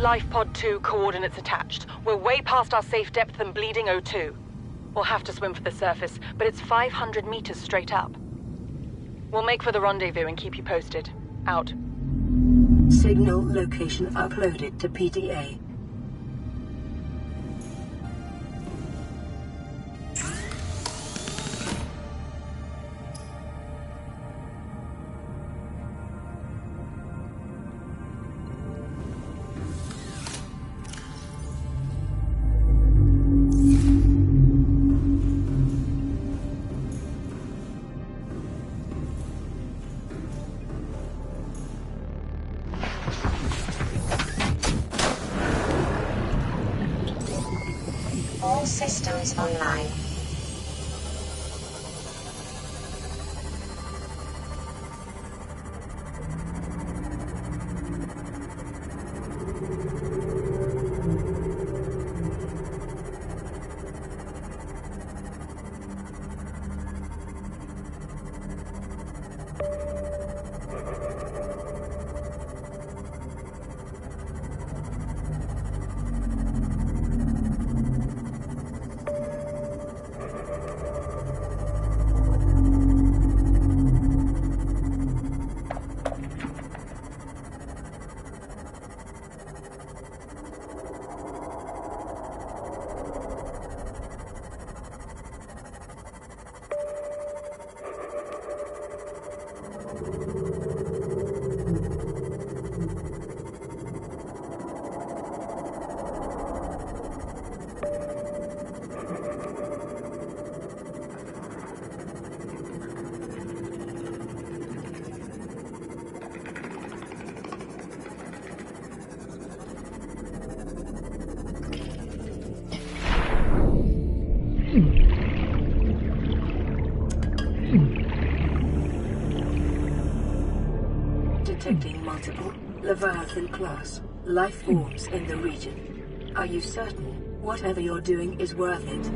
Life Pod 2 coordinates attached. We're way past our safe depth and bleeding O2. We'll have to swim for the surface, but it's 500 meters straight up. We'll make for the rendezvous and keep you posted. Out. Signal location uploaded to PDA. All systems online. Detecting multiple Leviathan class life forms in the region. Are you certain whatever you're doing is worth it?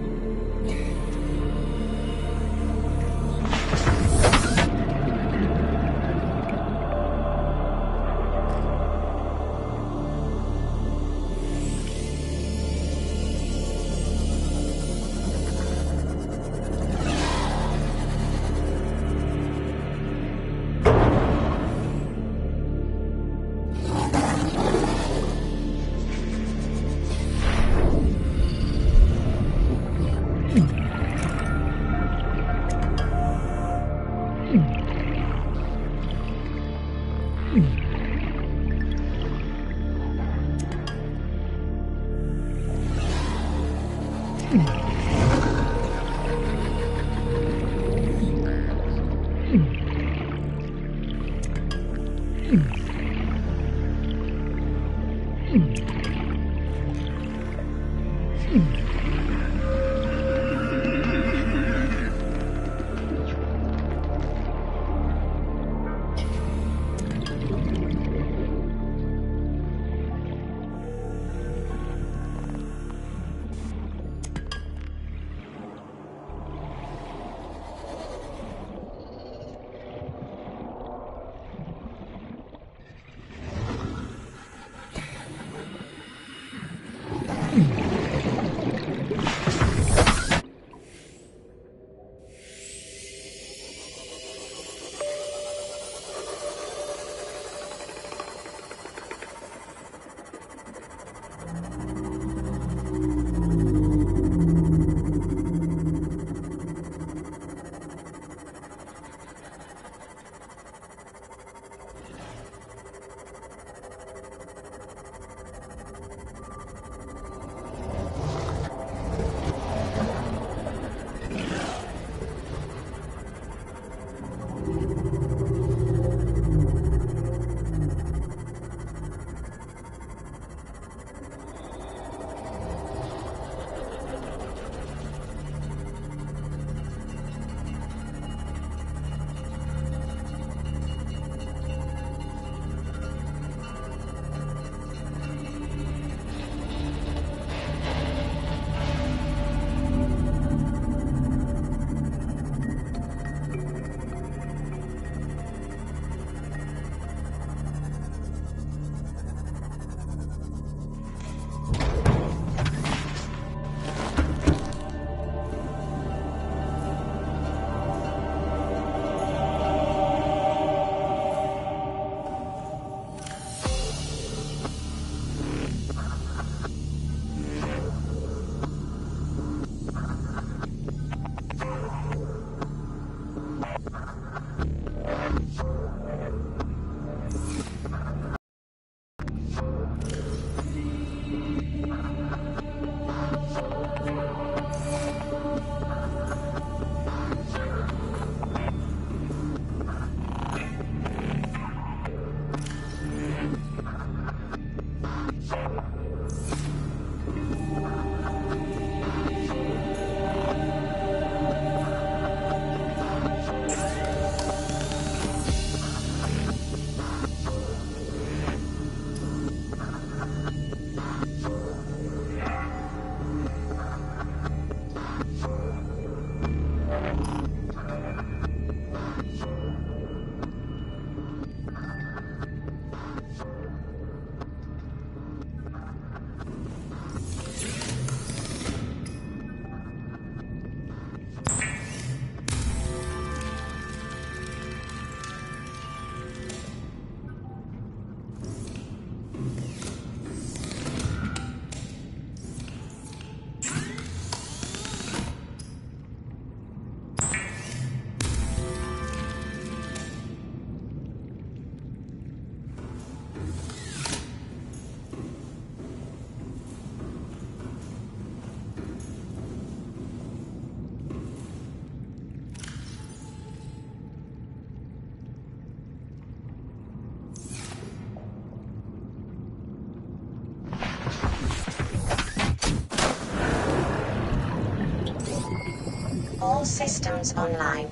All systems online.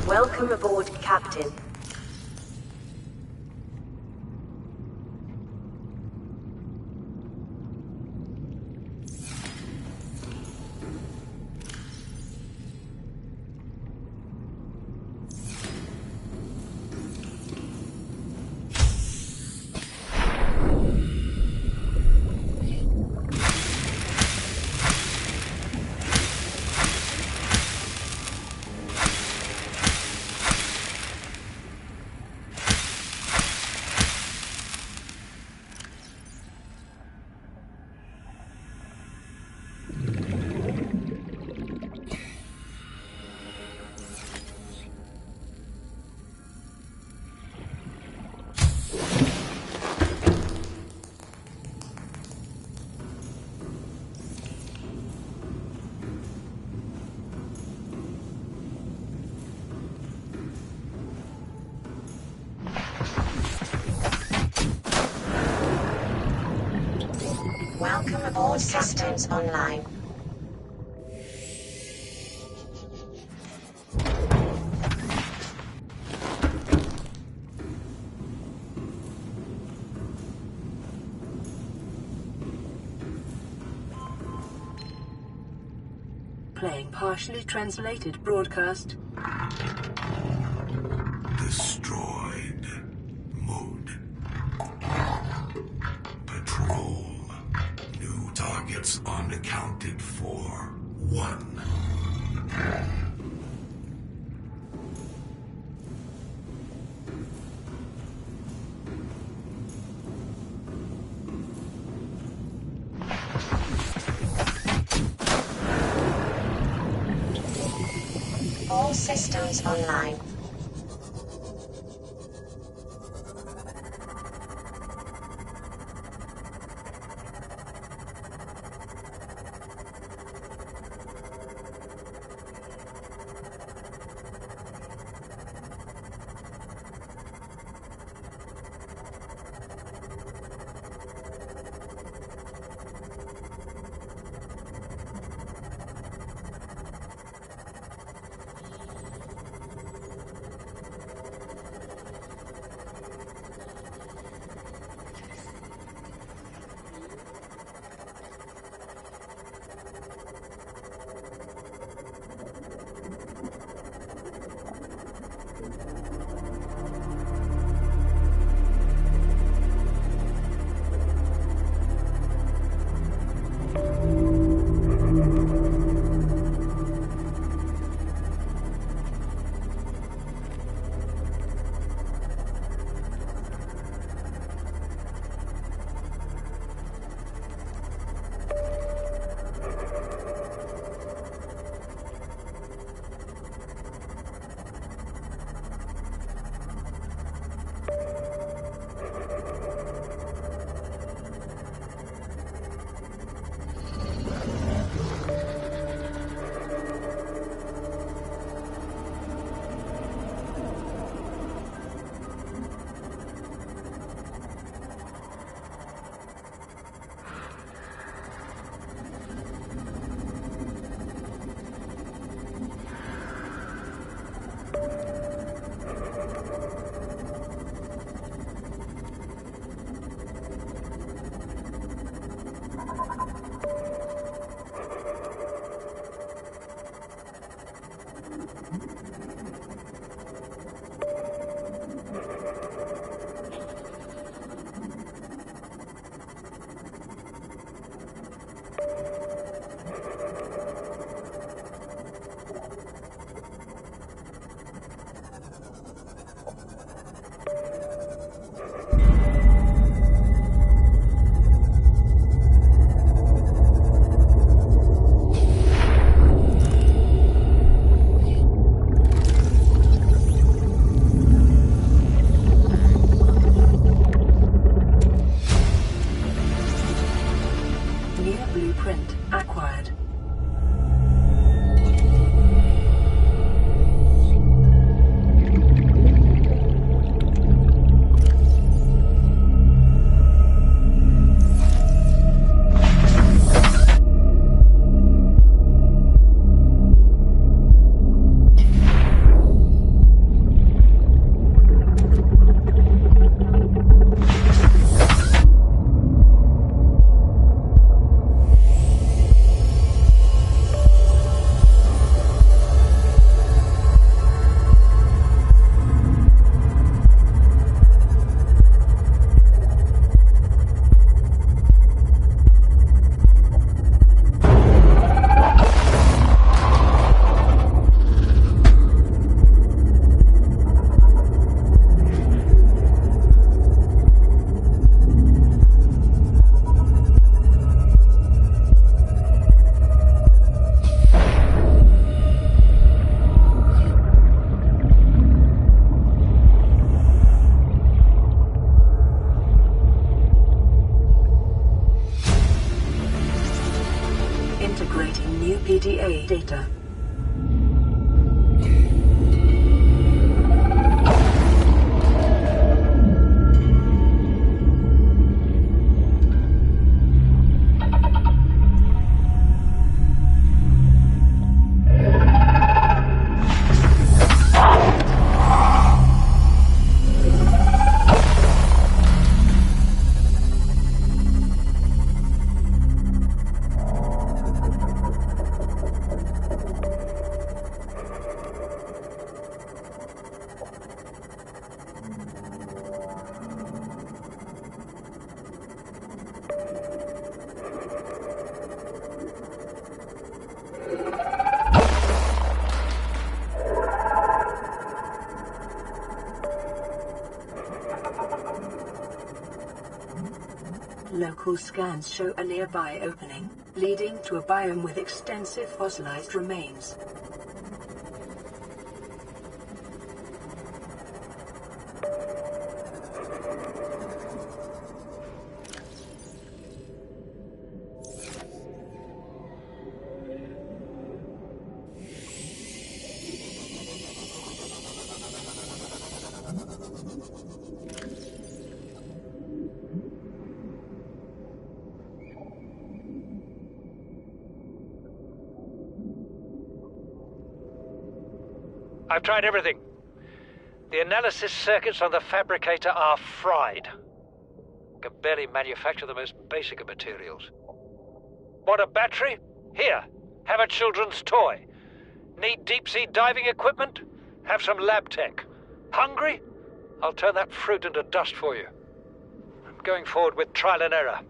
Welcome aboard, Captain. Welcome aboard, systems online. Playing partially translated broadcast. Destroyed. Mode. Patrol. New targets unaccounted for. 1. All systems online. Local scans show a nearby opening, leading to a biome with extensive fossilized remains. I've tried everything. The analysis circuits on the fabricator are fried. Can barely manufacture the most basic of materials. Want a battery? Here, have a children's toy. Need deep-sea diving equipment? Have some lab tech. Hungry? I'll turn that fruit into dust for you. I'm going forward with trial and error.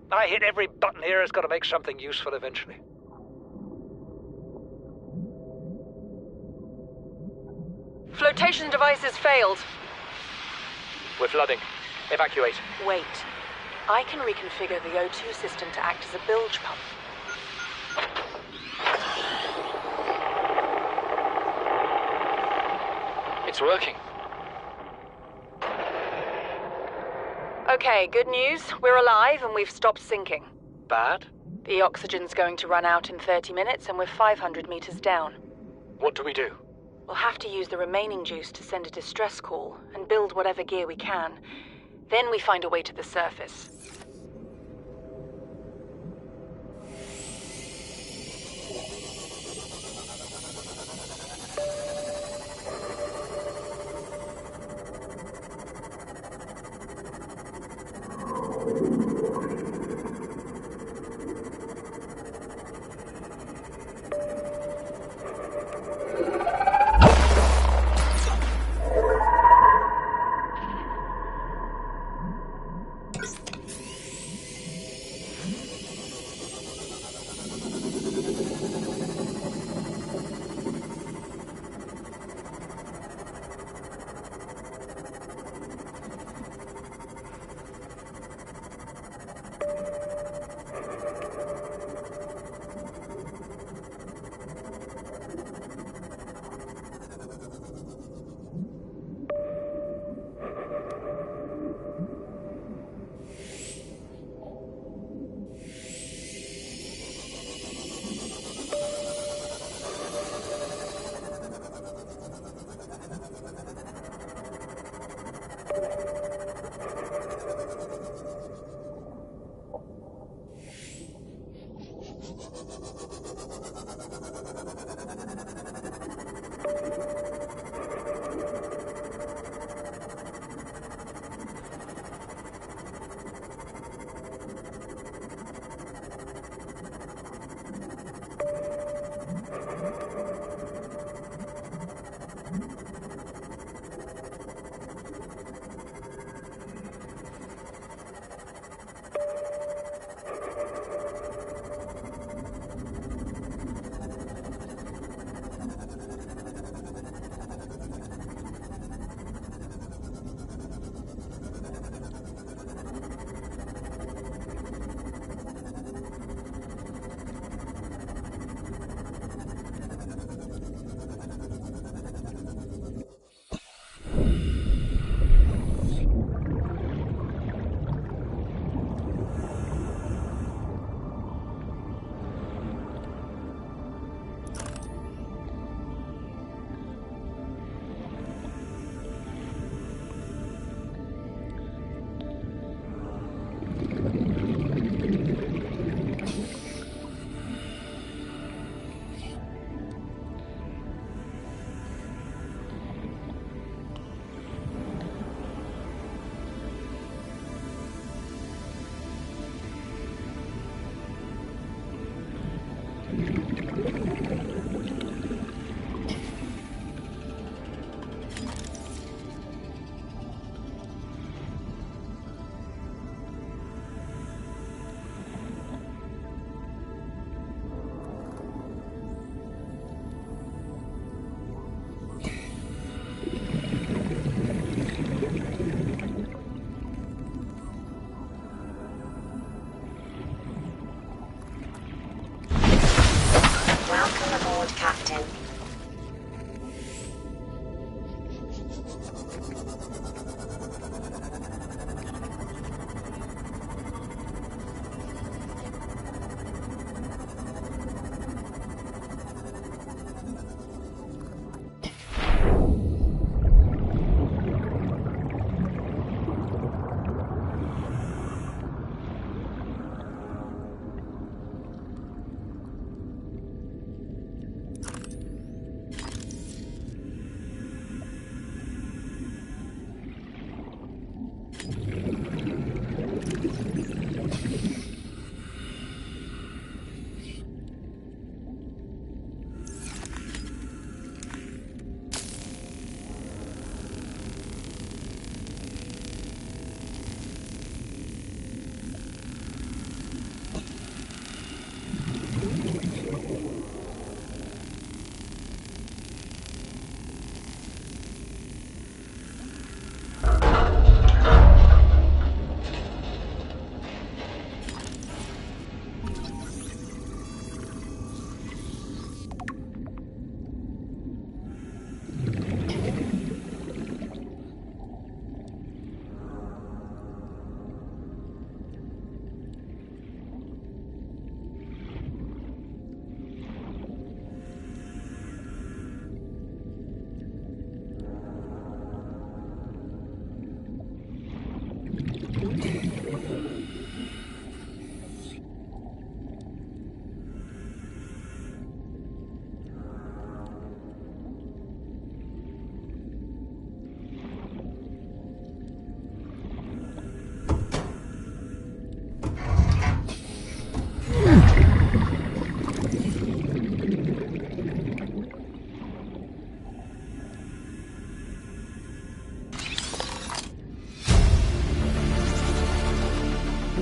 I hit every button here has got to make something useful eventually. Flotation devices failed. We're flooding. Evacuate. Wait. I can reconfigure the O2 system to act as a bilge pump. It's working. Okay, good news. We're alive and we've stopped sinking. Bad? The oxygen's going to run out in 30 minutes and we're 500 meters down. What do we do? We'll have to use the remaining juice to send a distress call and build whatever gear we can. Then we find a way to the surface.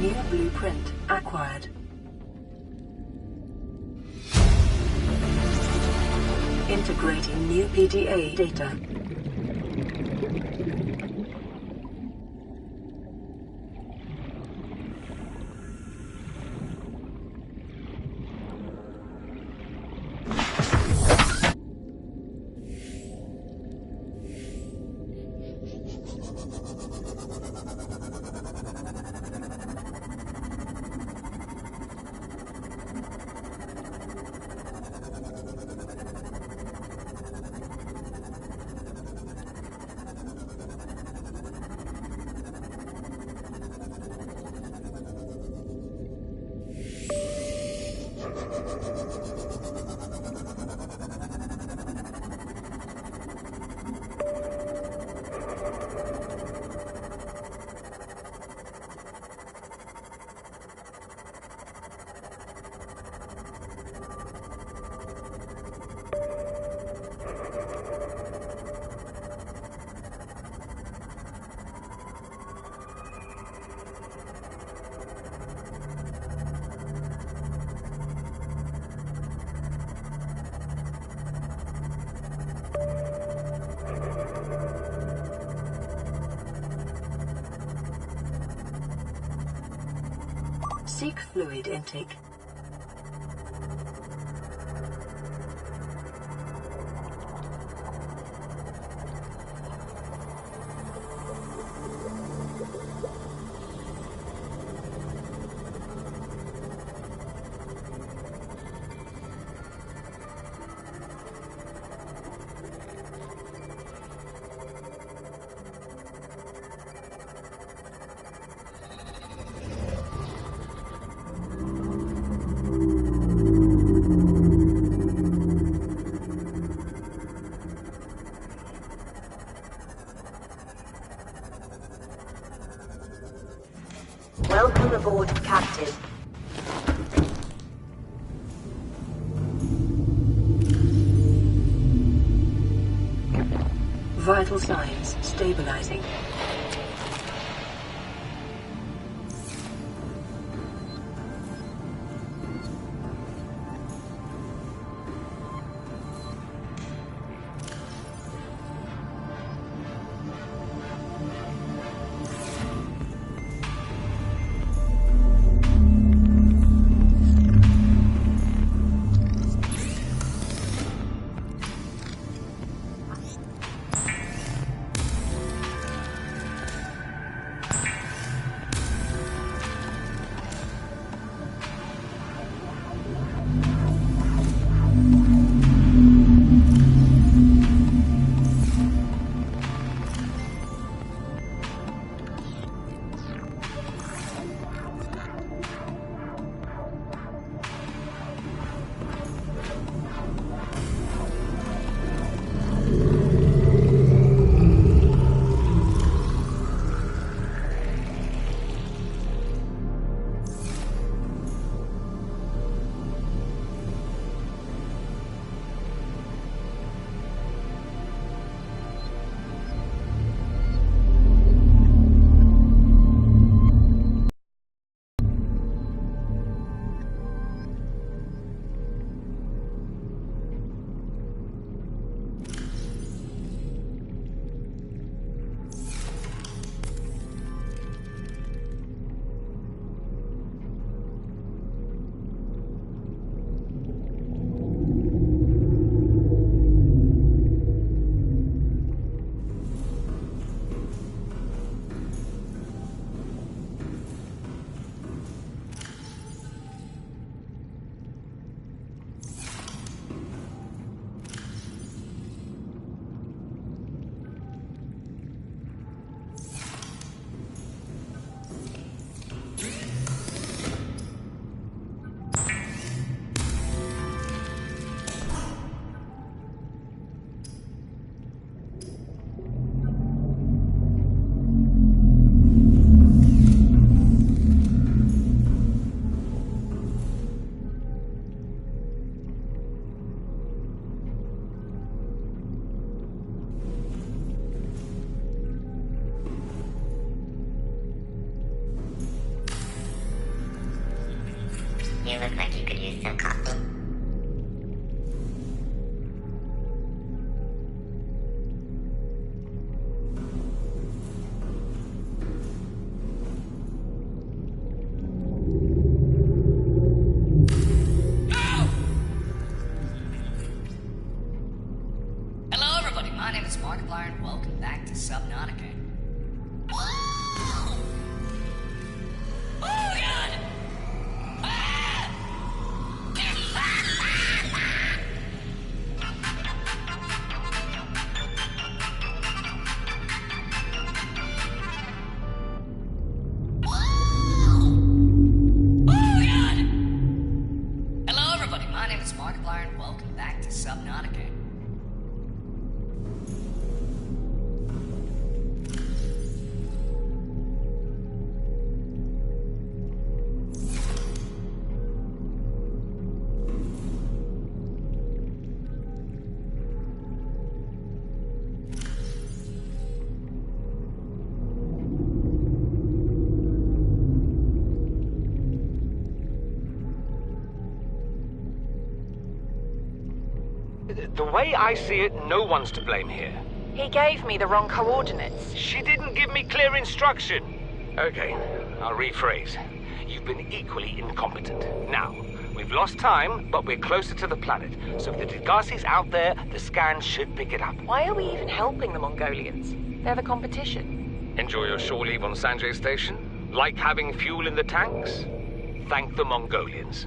New blueprint acquired. Integrating new PDA data. Seek fluid intake. Welcome aboard, Captain. Vital signs stabilizing. Markiplier, and welcome back to Subnautica. Whoa! Oh god! Ah! Hello everybody, my name is Markiplier and welcome back to Subnautica. The way I see it, no one's to blame here. He gave me the wrong coordinates. She didn't give me clear instruction. Okay, I'll rephrase. You've been equally incompetent. Now, we've lost time, but we're closer to the planet. So if the Degassi's out there, the scans should pick it up. Why are we even helping the Mongolians? They're the competition. Enjoy your shore leave on Sanjay Station? Like having fuel in the tanks? Thank the Mongolians.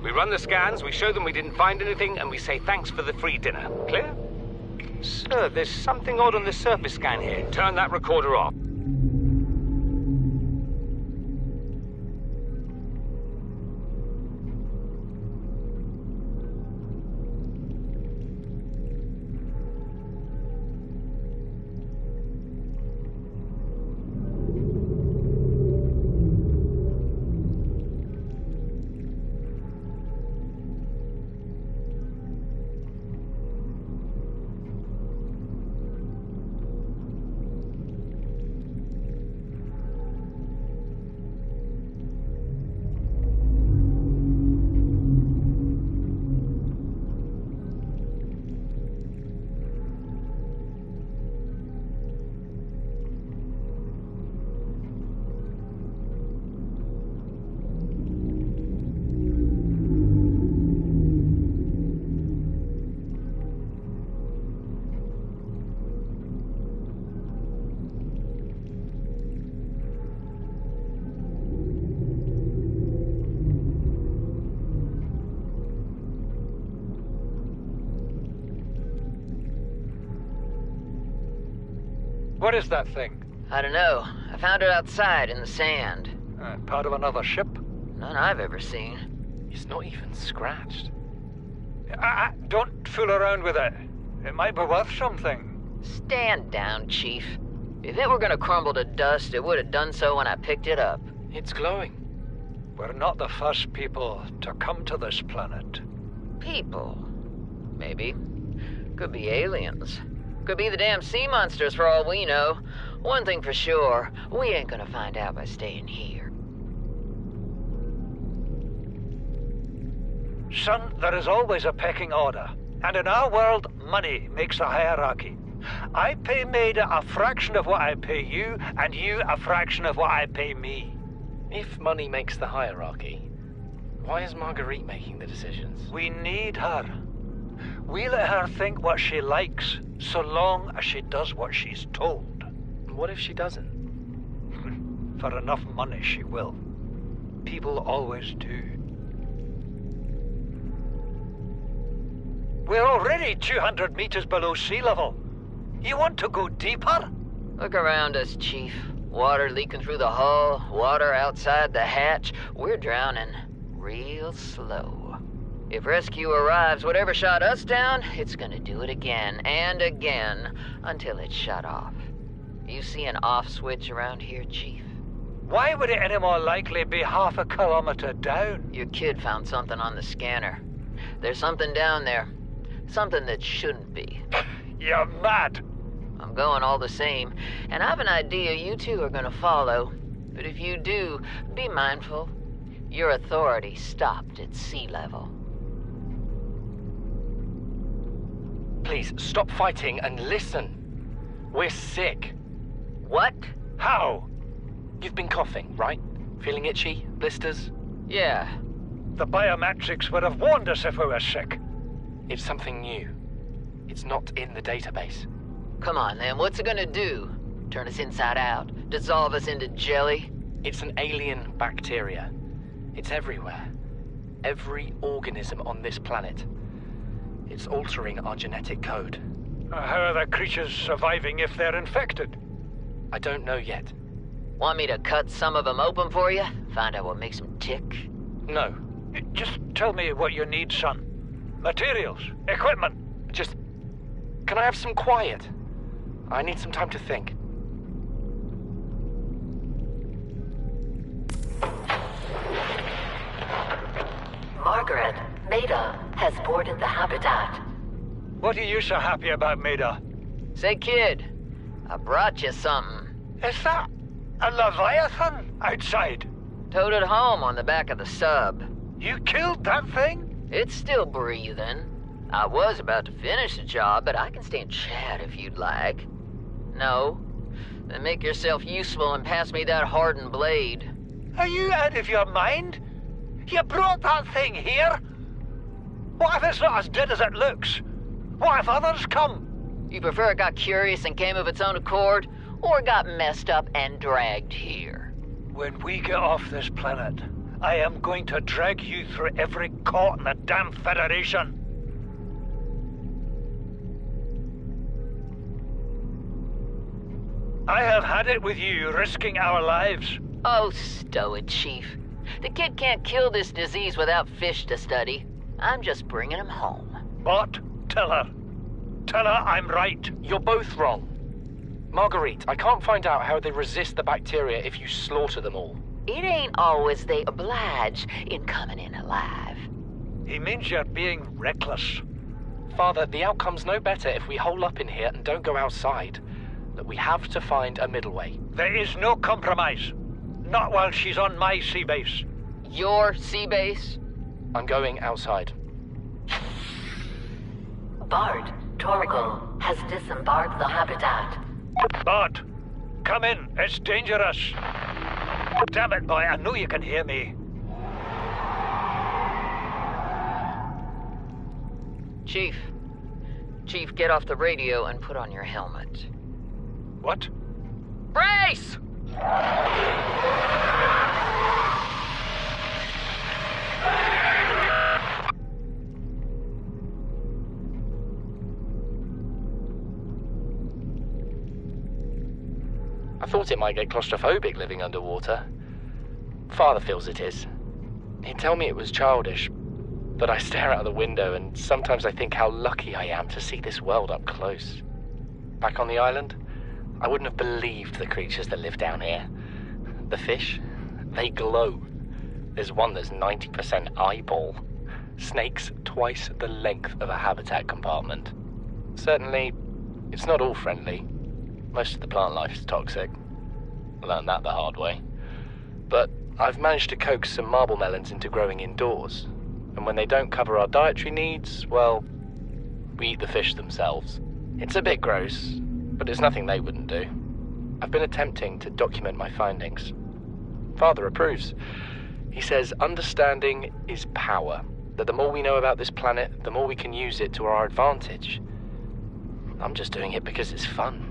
We run the scans, we show them we didn't find anything, and we say thanks for the free dinner. Clear? Sir, there's something odd on the surface scan here. Turn that recorder off. What is that thing? I don't know. I found it outside in the sand. Part of another ship? None I've ever seen. It's not even scratched. Don't fool around with it. It might be worth something. Stand down, Chief. If it were gonna crumble to dust, it would have done so when I picked it up. It's glowing. We're not the first people to come to this planet. People. Maybe. Could be aliens. Could be the damn sea monsters for all we know. One thing for sure, we ain't gonna find out by staying here. Son, there is always a pecking order. And in our world, money makes a hierarchy. I pay Maida a fraction of what I pay you, and you a fraction of what I pay me. If money makes the hierarchy, why is Marguerite making the decisions? We need her. We let her think what she likes, so long as she does what she's told. What if she doesn't? For enough money, she will. People always do. We're already 200 meters below sea level. You want to go deeper? Look around us, Chief. Water leaking through the hull, water outside the hatch. We're drowning real slow. If rescue arrives, whatever shot us down, it's gonna do it again and again until it's shut off. You see an off switch around here, Chief? Why would it any more likely be half a kilometer down? Your kid found something on the scanner. There's something down there. Something that shouldn't be. You're mad. I'm going all the same, and I've an idea you two are gonna follow. But if you do, be mindful. Your authority stopped at sea level. Please, stop fighting and listen. We're sick. What? How? You've been coughing, right? Feeling itchy? Blisters? Yeah. The biometrics would have warned us if we were sick. It's something new. It's not in the database. Come on, then. What's it gonna do? Turn us inside out? Dissolve us into jelly? It's an alien bacteria. It's everywhere. Every organism on this planet. It's altering our genetic code. How are the creatures surviving if they're infected? I don't know yet. Want me to cut some of them open for you? Find out what makes them tick? No. Just tell me what you need, son. Materials, equipment. Just... Can I have some quiet? I need some time to think. Margaret, Maida has boarded the habitat. What are you so happy about, Maida? Say, kid, I brought you something. Is that a Leviathan outside? Towed it home on the back of the sub. You killed that thing? It's still breathing. I was about to finish the job, but I can stay and chat if you'd like. No? Then make yourself useful and pass me that hardened blade. Are you out of your mind? You brought that thing here? What if it's not as dead as it looks? What if others come? You prefer it got curious and came of its own accord, or got messed up and dragged here? When we get off this planet, I am going to drag you through every court in the damn Federation. I have had it with you risking our lives. Oh, stow it, Chief. The kid can't kill this disease without fish to study. I'm just bringing him home. What? Tell her. Tell her I'm right. You're both wrong. Marguerite, I can't find out how they resist the bacteria if you slaughter them all. It ain't always they oblige in coming in alive. He means you're being reckless. Father, the outcome's no better if we hole up in here and don't go outside. Look, we have to find a middle way. There is no compromise. Not while she's on my sea base. Your sea base? I'm going outside. Bart, Torgal has disembarked the habitat. Bart, come in. It's dangerous. Damn it, boy. I know you can hear me. Chief, get off the radio and put on your helmet. What? Brace! I thought it might get claustrophobic living underwater. Father feels it is. He'd tell me it was childish, but I stare out the window and sometimes I think how lucky I am to see this world up close. Back on the island, I wouldn't have believed the creatures that live down here. The fish, they glow. There's one that's 90% eyeball. Snakes twice the length of a habitat compartment. Certainly, it's not all friendly. Most of the plant life is toxic. I learned that the hard way. But I've managed to coax some marble melons into growing indoors. And when they don't cover our dietary needs, well, we eat the fish themselves. It's a bit gross, but it's nothing they wouldn't do. I've been attempting to document my findings. Father approves. He says understanding is power, that the more we know about this planet, the more we can use it to our advantage. I'm just doing it because it's fun.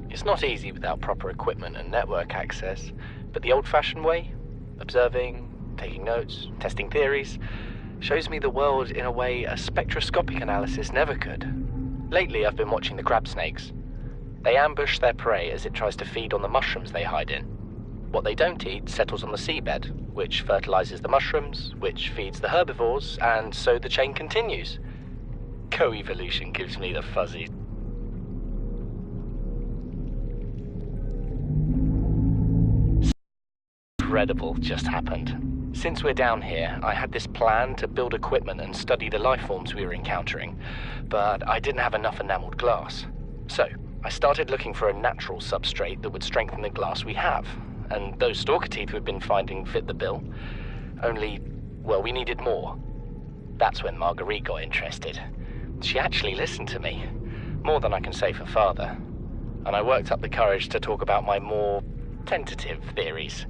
It's not easy without proper equipment and network access, but the old-fashioned way, observing, taking notes, testing theories, shows me the world in a way a spectroscopic analysis never could. Lately, I've been watching the crab snakes. They ambush their prey as it tries to feed on the mushrooms they hide in. What they don't eat settles on the seabed, which fertilizes the mushrooms, which feeds the herbivores, and so the chain continues. Co-evolution gives me the fuzzies. Incredible just happened. Since we're down here, I had this plan to build equipment and study the life forms we were encountering, but I didn't have enough enameled glass. So, I started looking for a natural substrate that would strengthen the glass we have, and those stalker teeth we'd been finding fit the bill. Only, well, we needed more. That's when Marguerite got interested. She actually listened to me, more than I can say for Father, and I worked up the courage to talk about my more tentative theories.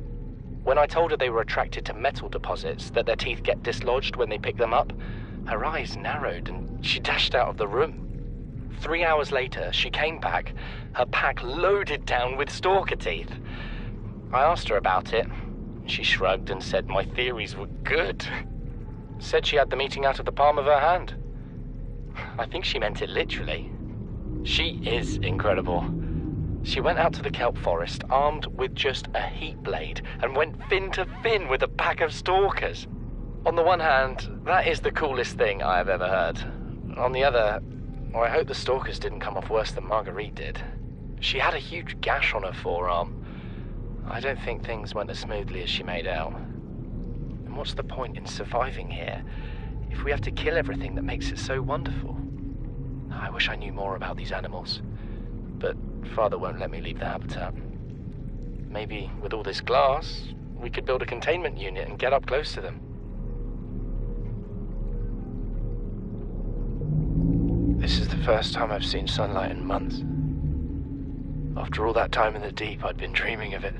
When I told her they were attracted to metal deposits, that their teeth get dislodged when they pick them up, her eyes narrowed and she dashed out of the room. 3 hours later, she came back, her pack loaded down with stalker teeth. I asked her about it. She shrugged and said my theories were good. Said she had the meeting out of the palm of her hand. I think she meant it literally. She is incredible. She went out to the kelp forest armed with just a heat blade and went fin to fin with a pack of stalkers. On the one hand, that is the coolest thing I have ever heard. On the other, I hope the stalkers didn't come off worse than Marguerite did. She had a huge gash on her forearm. I don't think things went as smoothly as she made out. And what's the point in surviving here if we have to kill everything that makes it so wonderful? I wish I knew more about these animals, but Father won't let me leave the habitat. Maybe with all this glass, we could build a containment unit and get up close to them. This is the first time I've seen sunlight in months. After all that time in the deep, I'd been dreaming of it.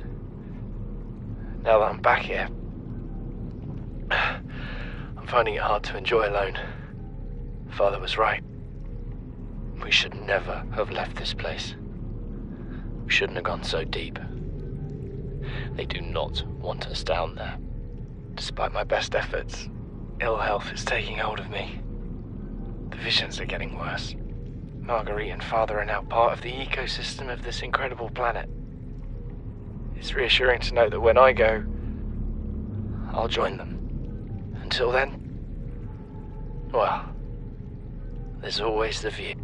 Now that I'm back here, I'm finding it hard to enjoy alone. Father was right. We should never have left this place. We shouldn't have gone so deep. They do not want us down there. Despite my best efforts, ill health is taking hold of me. The visions are getting worse. Marguerite and Father are now part of the ecosystem of this incredible planet. It's reassuring to know that when I go, I'll join them. Until then, well, there's always the view.